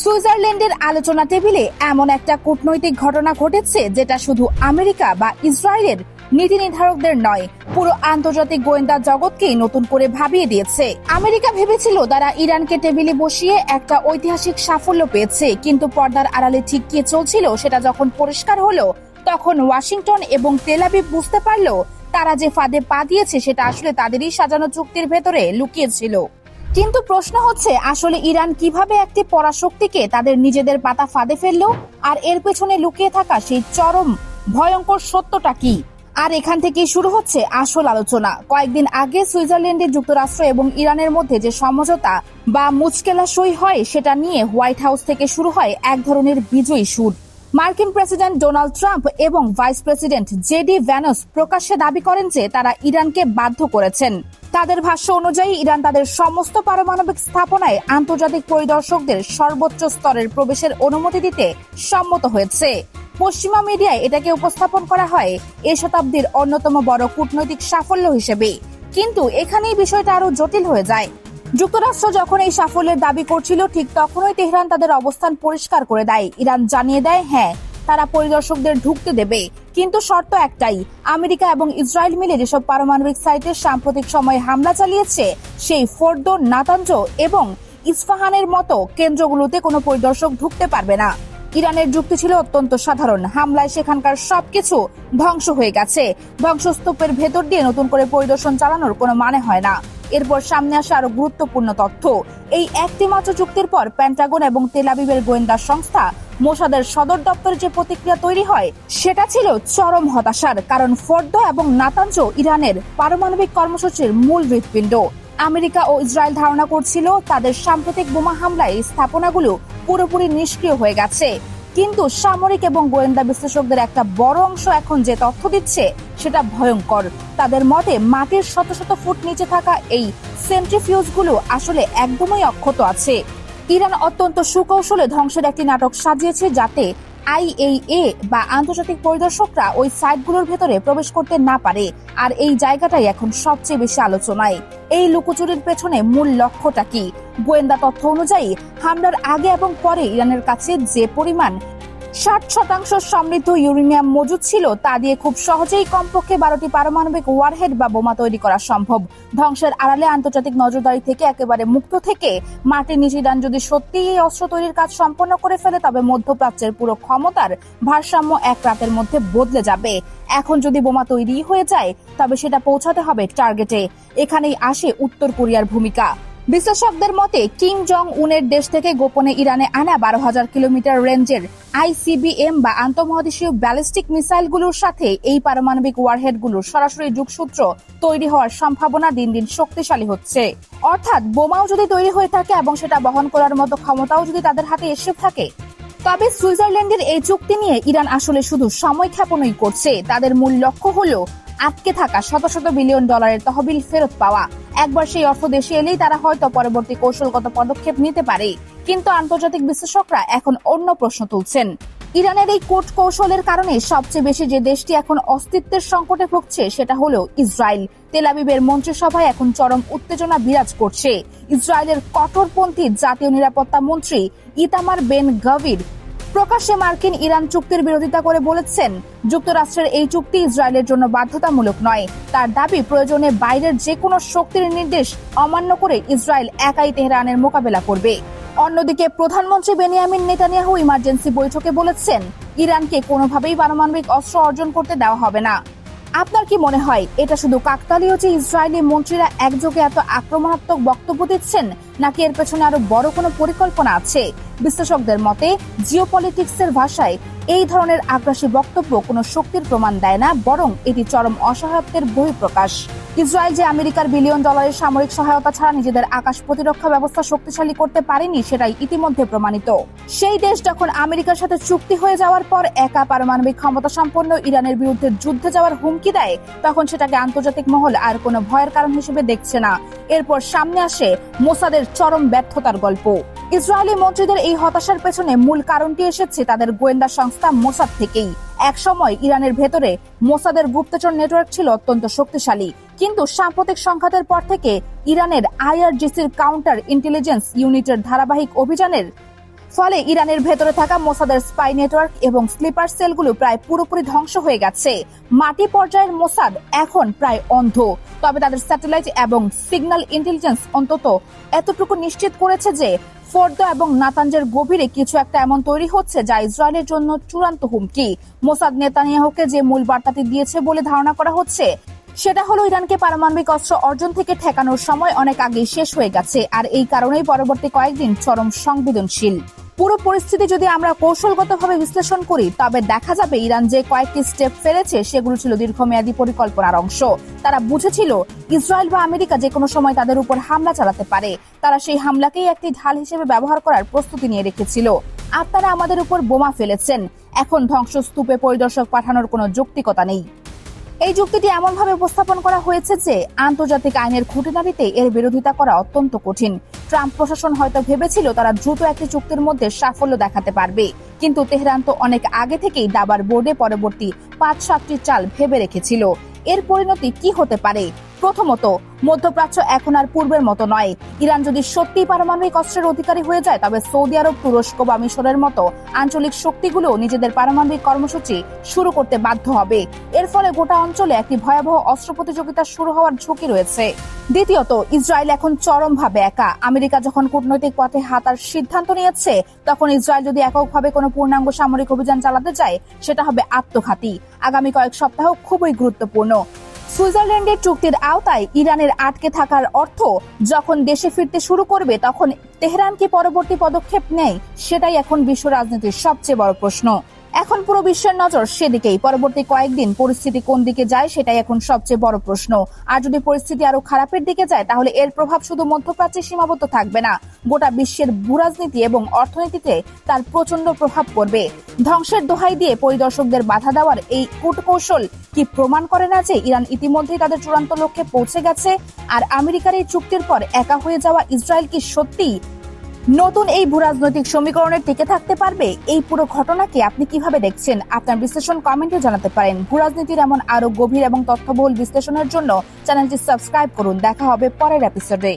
সুইজারল্যান্ডের আলোচনা টেবিলে এমন একটা কূটনৈতিক ঘটনা ঘটেছে যেটা শুধু আমেরিকা বা ইসরায়েলের নীতি নির্ধারকদের নয়, পুরো আন্তর্জাতিক গোয়েন্দা জগৎকেই নতুন করে ভাবিয়ে দিয়েছে। আমেরিকা ভেবেছিল তারা ইরানকে টেবিলে বসিয়ে একটা ঐতিহাসিক সাফল্য পেয়েছে, কিন্তু পর্দার আড়ালে ঠিক কি চলছিল সেটা যখন পরিষ্কার হলো, তখন ওয়াশিংটন এবং তেল আবিব বুঝতে পারল তারা যে ফাঁদে পা দিয়েছে সেটা আসলে তাদেরই সাজানো চুক্তির ভেতরে লুকিয়েছিল। কিন্তু প্রশ্ন হচ্ছে, আসলে ইরান কিভাবে একটি পরাশক্তিকে তাদের নিজেদের পাতা ফাঁদে ফেললো, আর এর পেছনে লুকিয়ে থাকা সেই চরম ভয়ঙ্কর সত্যটা কি? আর এখান থেকেই শুরু হচ্ছে আসল আলোচনা। কয়েকদিন আগে সুইজারল্যান্ডে যুক্তরাষ্ট্র এবং ইরানের মধ্যে যে সমঝোতা বা মুচকেলা সই হয়, সেটা নিয়ে হোয়াইট হাউস থেকে শুরু হয় এক ধরনের বিজয়ী সুর। মার্কিন প্রেসিডেন্ট ডোনাল্ড ট্রাম্প এবং ভাইস প্রেসিডেন্ট জেডি ভ্যান্স প্রকাশ্যে দাবি করেন যে তারা ইরানকে বাধ্য করেছেন। তাদের ভাষ্য অনুযায়ী ইরান তাদের সমস্ত পারমাণবিক স্থাপনায় আন্তর্জাতিক পরিদর্শকদের সর্বোচ্চ স্তরের প্রবেশের অনুমতি দিতে সম্মত হয়েছে। পশ্চিমা মিডিয়ায় এটাকে উপস্থাপন করা হয় এ শতাব্দীর অন্যতম বড় কূটনৈতিক সাফল্য হিসেবে। কিন্তু এখানেই বিষয়টা আরো জটিল হয়ে যায়। যুক্তরাষ্ট্র যখন এই সাফল্যের দাবি করছিল, ঠিক তখনই তেহরান তাদের অবস্থান পরিষ্কার করে দেয়। ইরান জানিয়ে দেয়, হ্যাঁ, তারা পরিদর্শকদের ঢুকতে দেবে, কিন্তু শর্ত একটাই, আমেরিকা এবং ইসরায়েল মিলে যেসব পারমাণবিক সাইটে সাম্প্রতিক সময়ে হামলা চালিয়েছে, সেই ফোর্দো, নাতাঞ্জ এবং ইস্পাহানের মতো কেন্দ্রগুলোতে কোনো পরিদর্শক ঢুকতে পারবে না। ইরানের যুক্তি ছিল অত্যন্ত সাধারণ, হামলায় সেখানকার সবকিছু ধ্বংস হয়ে গেছে, ধ্বংসস্তূপের ভেতর দিয়ে নতুন করে পরিদর্শন চালানোর কোনো মানে হয় না। এরপর সামনে আসে আরো গুরুত্বপূর্ণ তথ্য। এই একটি মাত্র চুক্তির পর পেন্টাগন এবং তেল আবিবের গোয়েন্দা সংস্থা মোসাদের সদর দপ্তরে যে প্রতিক্রিয়া তৈরি হয়, সেটা ছিল চরম হতাশার। কারণ ফোর্দো এবং নাতাঞ্জ ইরানের পারমাণবিক কর্মসূচির মূল হৃৎপিণ্ড। আমেরিকা ও ইসরায়েল ধারণা করছিল তাদের সাম্প্রতিক বোমা হামলায় স্থাপনাগুলো পুরোপুরি নিষ্ক্রিয় হয়ে গেছে, কিন্তু সামরিক এবং গোয়েন্দা বিশ্লেষকদের একটা বড় অংশ এখন যে তথ্য দিচ্ছে সেটা ভয়ঙ্কর। তাদের মতে মাটির শত শত ফুট নিচে থাকা এই সেন্ট্রিফিউজগুলো আসলে একদমই অক্ষত আছে। ইরান অত্যন্ত সুকৌশলে ধ্বংসের একটি নাটক সাজিয়েছে, যাতে আইএইএ বা আন্তর্জাতিক পরিদর্শকরা ওই সাইটগুলোর ভেতরে প্রবেশ করতে না পারে। আর এই জায়গাটাই এখন সবচেয়ে বেশি আলোচনায়। এই লুকোচুরির পেছনে মূল লক্ষ্যটা কি? গোয়েন্দা তথ্য অনুযায়ী হামলার আগে এবং পরে ইরানের কাছে যে পরিমাণ 60% সমৃদ্ধ ইউরেনিয়াম মজুদ ছিল, তা দিয়ে খুব সহজেই কমপক্ষে 12টি পারমাণবিক ওয়ারহেড বা বোমা তৈরি করা সম্ভব। ধ্বংসের আড়ালে আন্তর্জাতিক নজরদারি থেকে একেবারে মুক্ত থেকে মাটির নিচে ইরান যদি সত্যিই এই অস্ত্র তৈরির কাজ সম্পন্ন করে ফেলে, তবে মধ্যপ্রাচ্যের পুরো ক্ষমতার ভারসাম্য এক রাতের মধ্যে বদলে যাবে। এখন যদি বোমা তৈরি হয়ে যায়, তবে সেটা পৌঁছাতে হবে টার্গেটে। এখানেই আসে উত্তর কোরিয়ার ভূমিকা। বিশ্লেষকদের মতে কিম জং উনের দেশ থেকে গোপনে ইরানে আনা 12,000 কিলোমিটার রেঞ্জের আইসিবিএম বা আন্তঃমহাদেশীয় ব্যালিস্টিক মিসাইলগুলোর সাথে এই পারমাণবিক ওয়ারহেডগুলোর সরাসরি যোগসূত্র তৈরি হওয়ার সম্ভাবনা দিন দিন শক্তিশালী হচ্ছে। অর্থাৎ বোমাও যদি তৈরি হয়ে থাকে এবং সেটা বহন করার মতো ক্ষমতাও যদি তাদের হাতে এসে থাকে, তবে সুইজারল্যান্ডের এই চুক্তি নিয়ে ইরান আসলে শুধু সময় ক্ষেপণই করছে। তাদের মূল লক্ষ্য হলো আটকে থাকা শত শত বিলিয়ন ডলারের তহবিল ফেরত পাওয়া। একবার সেই অর্থ দেশে এলেই তারা হয়তো পরবর্তী কৌশলগত পদক্ষেপ নিতে পারে। কিন্তু আন্তর্জাতিক বিশ্লেষকরা এখন অন্য প্রশ্ন তুলছেন। ইরানের এই কূট কৌশলের কারণে সবচেয়ে বেশি যে দেশটি এখন অস্তিত্বের সংকটে ভুগছে, সেটা হলো ইসরায়েল। তেল আবিবের মন্ত্রিসভায় এখন চরম উত্তেজনা বিরাজ করছে। ইসরায়েলের কঠোরপন্থী জাতীয় নিরাপত্তা মন্ত্রী ইতামার বেন গাভির প্রকাশ্যে মার্কিন ইরান চুক্তির বিরোধিতা করে বলেছেন, যুক্তরাষ্ট্রের এই চুক্তি ইসরায়েলের জন্য বাধ্যতামূলক নয়। তার দাবি, প্রয়োজনে বাইরের যে কোনো শক্তির নির্দেশ অমান্য করে ইসরায়েল একাই তেহরানের মোকাবেলা করবে। অন্যদিকে প্রধানমন্ত্রী বেনিয়ামিন নেতানিয়াহু ইমার্জেন্সি বৈঠকে বলেছেন, ইরানকে কোনোভাবেই পারমাণবিক অস্ত্র অর্জন করতে দেওয়া হবে না। আপনার কি মনে হয় এটা শুধু কাকতালীয় যে ইসরায়েলি মন্ত্রীরা একযোগে এত আক্রমণাত্মক বক্তব্য দিচ্ছেন, নাকি এর পেছনে আরো বড় কোনো পরিকল্পনা আছে? বিশ্লেষকদের মতে জিওপলিটিক্সের ভাষায় এই ধরনের আগ্রাসী বক্তব্য কোনো শক্তির প্রমাণ দেয় না, বরং এটি চরম অসহায়ত্বের বহিঃপ্রকাশ। ইসরায়েল যে আমেরিকার বিলিয়ন ডলারের সামরিক সহায়তা ছাড়া নিজেদের আকাশ প্রতিরক্ষা ব্যবস্থা শক্তিশালী করতে পারেনি, সেটাই ইতিমধ্যে প্রমাণিত। সেই দেশ যখন আমেরিকার সাথে চুক্তি হয়ে যাওয়ার পর একা পারমাণবিক ক্ষমতা সম্পন্ন ইরানের বিরুদ্ধে যুদ্ধে যাওয়ার হুমকি দেয়, তখন সেটাকে আন্তর্জাতিক মহল আর কোনো ভয়ের কারণ হিসেবে দেখছে না। এরপর সামনে আসে মোসাদের চরম ব্যর্থতার গল্প। ইসরায়েলি মন্ত্রীদের এই হতাশার পেছনে মূল কারণটি এসেছে তাদের গোয়েন্দা সংস্থা মোসাদ থেকেই। একসময় ইরানের ভেতরে মোসাদের গুপ্তচর নেটওয়ার্ক ছিল অত্যন্ত শক্তিশালী, কিন্তু সাম্প্রতিক সংঘাতের পর থেকে ইরানের আইআরজিসির কাউন্টার ইন্টেলিজেন্স ইউনিটের ধারাবাহিক অভিযানের ফলে ইরানের ভেতরে থাকা মোসাদের স্পাই নেটওয়ার্ক এবং স্লিপার সেলগুলো প্রায় পুরোপুরি ধ্বংস হয়ে গেছে। মাটি পর্যায়ের মোসাদ এখন প্রায় অন্ধ, তবে তাদের স্যাটেলাইট এবং সিগন্যাল ইন্টেলিজেন্স অন্তত এতটুকু নিশ্চিত করেছে যে ফোর্দো এবং নাতানজের গভীরে কিছু একটা এমন তৈরি হচ্ছে যা ইসরায়েলের জন্য চূড়ান্ত হুমকি। মোসাদ নেতানিয়াহুকে যে মূল বার্তাটি দিয়েছে বলে ধারণা করা হচ্ছে সেটা হলো ইরানকে পারমাণবিক অস্ত্র অর্জন থেকে ঠেকানোর সময় অনেক আগেই শেষ হয়ে গেছে, আর এই কারণেই পরবর্তী কয়েকদিন চরম সংবেদনশীল। পুরো পরিস্থিতি যদি আমরা কৌশলগতভাবে বিশ্লেষণ করি তবে দেখা যাবে ইরান যে কয়েকটি স্টেপ ফেলেছে সেগুলো ছিল দীর্ঘমেয়াদী পরিকল্পনার অংশ। তারা বুঝেছিল ইসরায়েল বা আমেরিকা যে কোনো সময় তাদের উপর হামলা চালাতে পারে। তারা সেই হামলাকেই একটি ঢাল হিসেবে ব্যবহার করার প্রস্তুতি নিয়ে রেখেছিল। আর তারা আমাদের উপর বোমা ফেলেছেন। এখন ধ্বংসস্তূপে পরিদর্শক পাঠানোর কোনো যৌক্তিকতা নেই। এই যুক্তিটি এমনভাবে উপস্থাপন করা হয়েছে যে আন্তর্জাতিক আইনের খুঁটিনাটিতে এর বিরোধিতা করা অত্যন্ত কঠিন। ট্রাম্প প্রশাসন হয়তো ভেবেছিল তারা দ্রুত একটি চুক্তির মধ্যে সাফল্য দেখাতে পারবে, কিন্তু তেহরান তো অনেক আগে থেকেই দাবার বোর্ডে পরবর্তী 5-7টি চাল ভেবে রেখেছিল। এর পরিণতি কি হতে পারে? প্রথমত, মধ্যপ্রাচ্য এখন আর পূর্বের মতো নয়। ইরান যদি সত্যি পারমাণবিক অস্ত্রের অধিকারী হয়ে যায় তবে সৌদি আরব, তুরস্ক বা মিশরের মতো আঞ্চলিক শক্তিগুলো নিজেদের পারমাণবিক কর্মসূচি শুরু করতে বাধ্য হবে। এর ফলে গোটা অঞ্চলে একটি ভয়াবহ অস্ত্র প্রতিযোগিতা শুরু হওয়ার ঝুঁকি রয়েছে। দ্বিতীয়ত, ইসরায়েল এখন চরমভাবে একা। আমেরিকা যখন কূটনৈতিক পথে হাঁটার সিদ্ধান্ত নিয়েছে, তখন ইসরায়েল যদি এককভাবে কোনো পূর্ণাঙ্গ সামরিক অভিযান চালাতে চায় সেটা হবে আত্মঘাতী। আগামী কয়েক সপ্তাহ খুবই গুরুত্বপূর্ণ। সুইজারল্যান্ডের চুক্তির আওতায় ইরানের আটকে থাকার অর্থ যখন দেশে ফিরতে শুরু করবে তখন তেহরান কি পরবর্তী পদক্ষেপ নেয়, সেটাই এখন বিশ্ব রাজনীতির সবচেয়ে বড় প্রশ্ন। এখন পুরো বিশ্বের নজর সেদিকেই। পরবর্তী কয়েকদিন পরিস্থিতি কোন দিকে যায় সেটাই এখন সবচেয়ে বড় প্রশ্ন। আর যদি পরিস্থিতি আরো খারাপের দিকে যায় তাহলে এর প্রভাব শুধু মধ্যপ্রাচ্যে সীমাবদ্ধ থাকবে না, গোটা বিশ্বের ভূরাজনীতি এবং অর্থনীতিতে তার প্রচন্ড প্রভাব পড়বে। ধ্বংসের দোহাই দিয়ে পরিদর্শকদের বাধা দেওয়ার এই কূটকৌশল কি প্রমাণ করে না যে ইরান ইতিমধ্যেই তাদের চূড়ান্ত লক্ষ্যে পৌঁছে গেছে? আর আমেরিকার এই চুক্তির পর একা হয়ে যাওয়া ইসরায়েল কি সত্যি নতুন এই ভূরাজনৈতিক সমীকরণে টিকে থাকতে পারবে? এই পুরো ঘটনাকে আপনি কিভাবে দেখছেন? আপনার বিশ্লেষণ কমেন্টে জানাতে পারেন। ভূরাজনীতির এমন আরো গভীর এবং তথ্যবহুল বিশ্লেষণের জন্য চ্যানেলটি সাবস্ক্রাইব করুন। দেখা হবে পরের এপিসোডে।